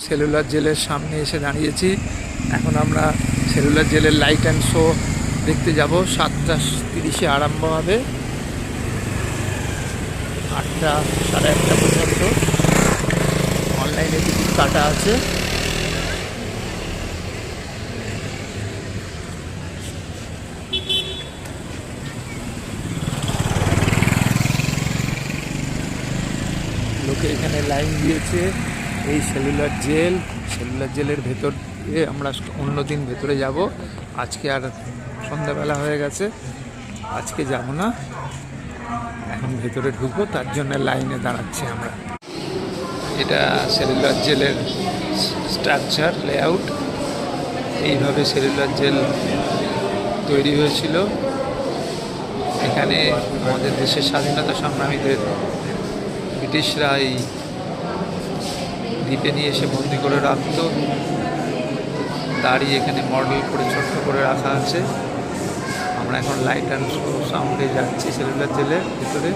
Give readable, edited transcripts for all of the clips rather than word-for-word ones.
Cellular জেলের সামনে এসে দাঁড়িয়েছি। এখন আমরা সেলুলার জেলের লাইট অ্যান্ড শো দেখতে যাব। 7:30 আরম্ভ হবে, 8টা সাড়ে 8টা পর্যন্ত। অনলাইনে টিকিট কাটা আছে। লোকে এখানে লাইন দিয়েছে। এই সেলুলার জেলের ভেতর দিয়ে আমরা অন্যদিন ভেতরে যাব। আজকে আর সন্ধ্যাবেলা হয়ে গেছে, আজকে যাব না। এখন ভেতরে ঢুকবো, তার জন্য লাইনে দাঁড়াচ্ছি আমরা। এটা সেলুলার জেলের স্ট্রাকচার লেআউট। এইভাবে সেলুলার জেল তৈরি হয়েছিল। এখানে আমাদের দেশের স্বাধীনতা সংগ্রামীদের ব্রিটিশরা এই দ্বীপে নিয়ে এসে বন্দি করে রাখত। তারই এখানে মডেল করে ছোট্ট করে রাখা আছে। আমরা এখন লাইট অ্যান্ড সাউন্ডে যাচ্ছি সেলুলার জেলের ভিতরে।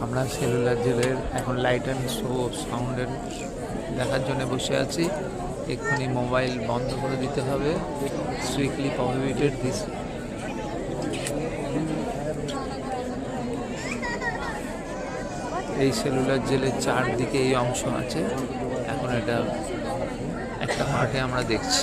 আমরা সেলুলার জেলের এখন লাইট অ্যান্ড সাউন্ডের দেখার জন্য বসে আছি। এক্ষুনি মোবাইল বন্ধ করে দিতে হবে। Strictly prohibited this. এই সেলুলার জেলের চারদিকে এই অংশ আছে। এখন এটা একটা মাঠে আমরা দেখছি।